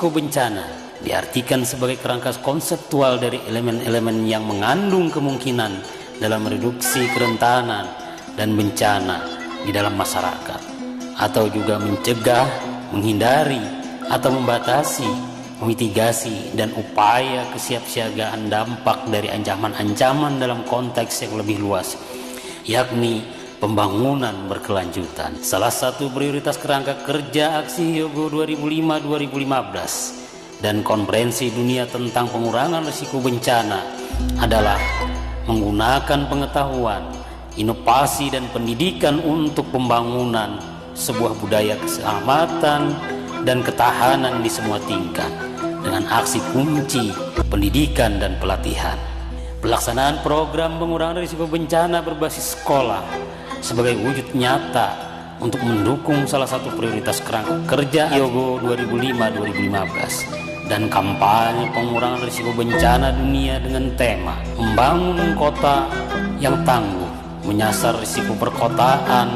risiko bencana diartikan sebagai kerangka konseptual dari elemen-elemen yang mengandung kemungkinan dalam mereduksi kerentanan dan bencana di dalam masyarakat, atau juga mencegah, menghindari, atau membatasi, memitigasi, dan upaya kesiapsiagaan dampak dari ancaman-ancaman dalam konteks yang lebih luas, yakni pembangunan berkelanjutan. Salah satu prioritas kerangka kerja aksi Hyogo 2005-2015 dan Konferensi Dunia tentang Pengurangan Risiko Bencana adalah menggunakan pengetahuan, inovasi, dan pendidikan untuk pembangunan sebuah budaya keselamatan dan ketahanan di semua tingkat dengan aksi kunci pendidikan dan pelatihan. Pelaksanaan program pengurangan risiko bencana berbasis sekolah sebagai wujud nyata untuk mendukung salah satu prioritas kerangka kerja Hyogo 2005-2015 dan kampanye pengurangan risiko bencana dunia dengan tema membangun kota yang tangguh, menyasar risiko perkotaan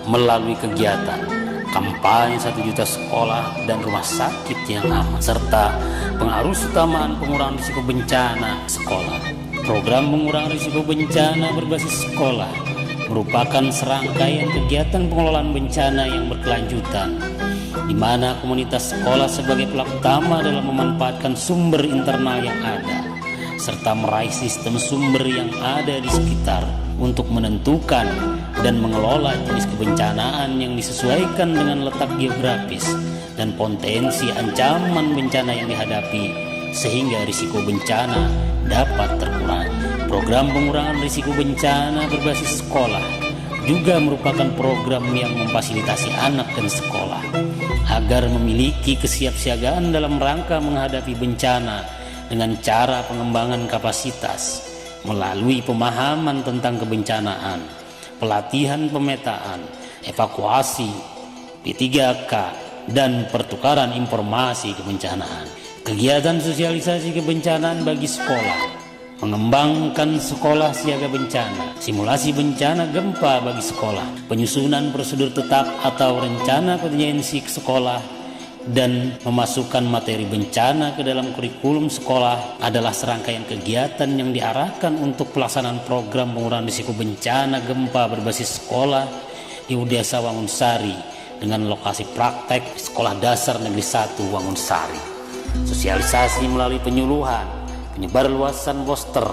melalui kegiatan kampanye 1 juta sekolah dan rumah sakit yang aman, serta pengarus utamaan pengurangan risiko bencana sekolah. Program pengurangan risiko bencana berbasis sekolah merupakan serangkaian kegiatan pengelolaan bencana yang berkelanjutan, di mana komunitas sekolah sebagai pelaku utama dalam memanfaatkan sumber internal yang ada, serta meraih sistem sumber yang ada di sekitar untuk menentukan dan mengelola jenis kebencanaan yang disesuaikan dengan letak geografis dan potensi ancaman bencana yang dihadapi, sehingga risiko bencana dapat terkurangi. Program pengurangan risiko bencana berbasis sekolah juga merupakan program yang memfasilitasi anak dan sekolah agar memiliki kesiapsiagaan dalam rangka menghadapi bencana dengan cara pengembangan kapasitas melalui pemahaman tentang kebencanaan, pelatihan pemetaan, evakuasi, P3K, dan pertukaran informasi kebencanaan. Kegiatan sosialisasi kebencanaan bagi sekolah, mengembangkan sekolah siaga bencana, simulasi bencana gempa bagi sekolah, penyusunan prosedur tetap atau rencana kontingensi sekolah, dan memasukkan materi bencana ke dalam kurikulum sekolah adalah serangkaian kegiatan yang diarahkan untuk pelaksanaan program pengurangan risiko bencana gempa berbasis sekolah di Desa Wangunsari dengan lokasi praktek Sekolah Dasar Negeri 1 Wangunsari. Sosialisasi melalui penyuluhan, penyebarluasan poster,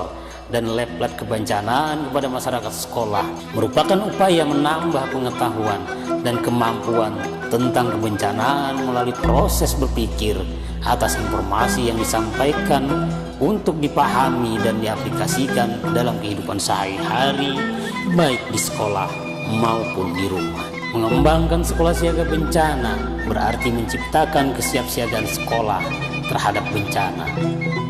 dan lab-lab kebencanaan kepada masyarakat sekolah merupakan upaya menambah pengetahuan dan kemampuan tentang kebencanaan melalui proses berpikir atas informasi yang disampaikan untuk dipahami dan diaplikasikan dalam kehidupan sehari-hari baik di sekolah maupun di rumah. Mengembangkan sekolah siaga bencana berarti menciptakan kesiapsiagaan sekolah terhadap bencana.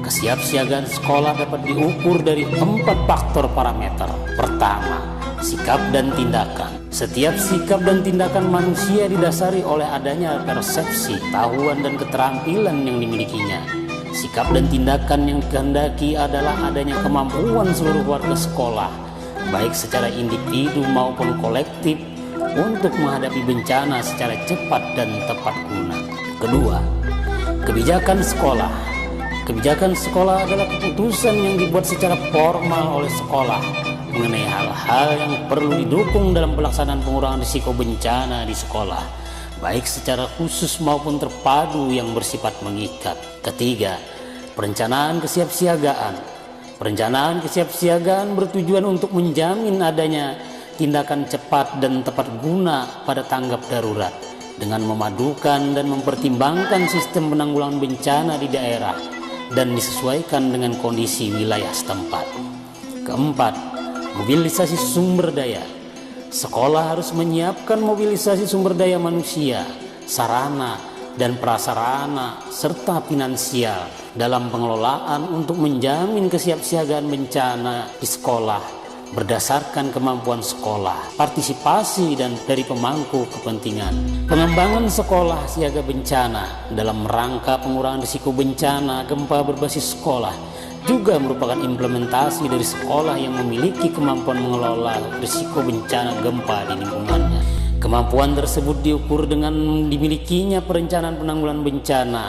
Kesiapsiagaan sekolah dapat diukur dari 4 faktor parameter. Pertama, sikap dan tindakan. Setiap sikap dan tindakan manusia didasari oleh adanya persepsi, pengetahuan, dan keterampilan yang dimilikinya. Sikap dan tindakan yang dikehendaki adalah adanya kemampuan seluruh warga sekolah, baik secara individu maupun kolektif, untuk menghadapi bencana secara cepat dan tepat guna. Kedua, kebijakan sekolah. Kebijakan sekolah adalah keputusan yang dibuat secara formal oleh sekolah mengenai hal-hal yang perlu didukung dalam pelaksanaan pengurangan risiko bencana di sekolah, baik secara khusus maupun terpadu yang bersifat mengikat. Ketiga, perencanaan kesiapsiagaan. Perencanaan kesiapsiagaan bertujuan untuk menjamin adanya tindakan cepat dan tepat guna pada tanggap darurat dengan memadukan dan mempertimbangkan sistem penanggulangan bencana di daerah dan disesuaikan dengan kondisi wilayah setempat. Keempat, mobilisasi sumber daya. Sekolah harus menyiapkan mobilisasi sumber daya manusia, sarana, dan prasarana, serta finansial dalam pengelolaan untuk menjamin kesiapsiagaan bencana di sekolah berdasarkan kemampuan sekolah, partisipasi dan dari pemangku kepentingan. Pengembangan sekolah siaga bencana dalam rangka pengurangan risiko bencana gempa berbasis sekolah juga merupakan implementasi dari sekolah yang memiliki kemampuan mengelola risiko bencana gempa di lingkungannya. Kemampuan tersebut diukur dengan dimilikinya perencanaan penanggulangan bencana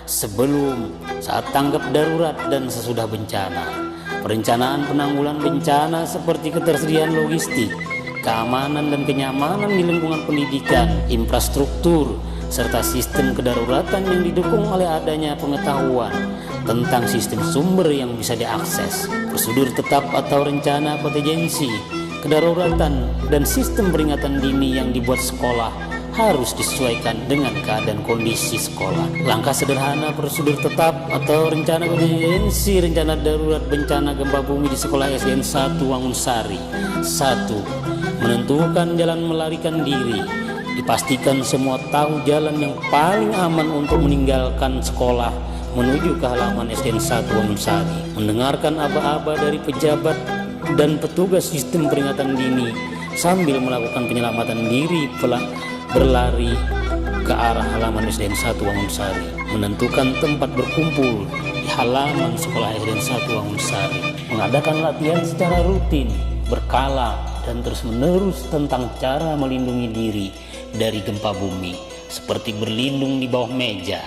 sebelum, saat tanggap darurat, dan sesudah bencana. Perencanaan penanggulangan bencana seperti ketersediaan logistik, keamanan dan kenyamanan di lingkungan pendidikan, infrastruktur, serta sistem kedaruratan yang didukung oleh adanya pengetahuan tentang sistem sumber yang bisa diakses, prosedur tetap atau rencana kontingensi, kedaruratan, dan sistem peringatan dini yang dibuat sekolah harus disesuaikan dengan keadaan kondisi sekolah. Langkah sederhana prosedur tetap atau rencana kontingensi rencana darurat bencana gempa bumi di sekolah SDN 1 Wangunsari. 1. Menentukan jalan melarikan diri. Dipastikan semua tahu jalan yang paling aman untuk meninggalkan sekolah menuju ke halaman SDN 1 Wangunsari. Mendengarkan aba-aba dari pejabat dan petugas sistem peringatan dini sambil melakukan penyelamatan diri berlari ke arah halaman SDN 1 Wangunsari. Menentukan tempat berkumpul di halaman sekolah SDN 1 Wangunsari. Mengadakan latihan secara rutin, berkala, dan terus-menerus tentang cara melindungi diri dari gempa bumi, seperti berlindung di bawah meja,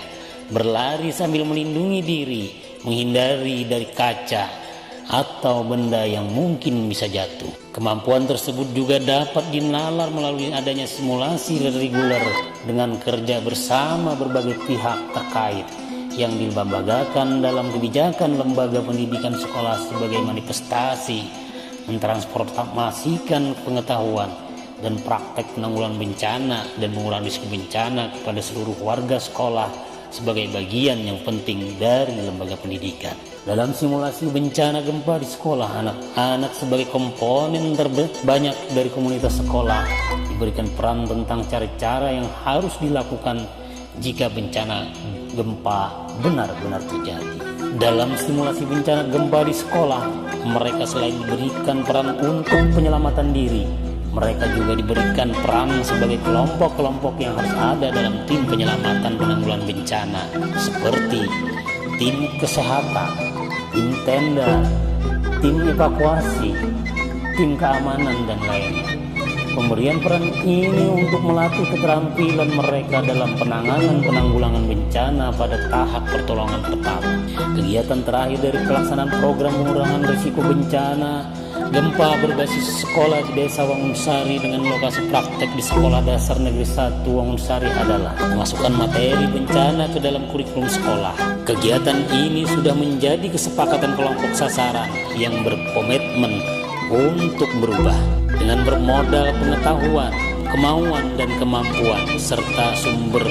berlari sambil melindungi diri, menghindari dari kaca atau benda yang mungkin bisa jatuh. Kemampuan tersebut juga dapat dinalar melalui adanya simulasi reguler dengan kerja bersama berbagai pihak terkait yang dilembagakan dalam kebijakan lembaga pendidikan sekolah sebagai manifestasi mentransformasikan pengetahuan dan praktek penanggulangan bencana dan pengurangan risiko bencana kepada seluruh warga sekolah sebagai bagian yang penting dari lembaga pendidikan. Dalam simulasi bencana gempa di sekolah, anak-anak sebagai komponen terbanyak dari komunitas sekolah diberikan peran tentang cara-cara yang harus dilakukan jika bencana gempa benar-benar terjadi. Dalam simulasi bencana gempa di sekolah, mereka selain diberikan peran untuk penyelamatan diri, mereka juga diberikan peran sebagai kelompok-kelompok yang harus ada dalam tim penyelamatan penanggulangan bencana, seperti tim kesehatan, tim tenda, tim evakuasi, tim keamanan, dan lainnya. Pemberian peran ini untuk melatih keterampilan mereka dalam penanganan penanggulangan bencana pada tahap pertolongan pertama. Kegiatan terakhir dari pelaksanaan program pengurangan risiko bencana gempa berbasis sekolah di Desa Wangunsari dengan lokasi praktek di Sekolah Dasar Negeri 1 Wangunsari adalah memasukkan materi bencana ke dalam kurikulum sekolah. Kegiatan ini sudah menjadi kesepakatan kelompok sasaran yang berkomitmen untuk berubah dengan bermodal pengetahuan, kemauan, dan kemampuan serta sumber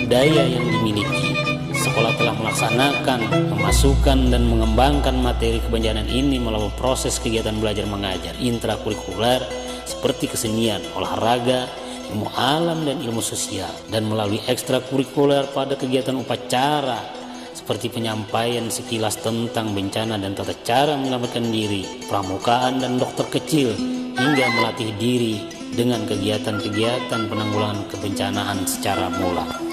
daya yang dimiliki. Sekolah telah melaksanakan, memasukkan, dan mengembangkan materi kebencanaan ini melalui proses kegiatan belajar mengajar intrakurikuler seperti kesenian, olahraga, ilmu alam, dan ilmu sosial, dan melalui ekstrakurikuler pada kegiatan upacara seperti penyampaian sekilas tentang bencana dan tata cara menyelamatkan diri, pramukaan, dan dokter kecil, hingga melatih diri dengan kegiatan-kegiatan penanggulangan kebencanaan secara mula.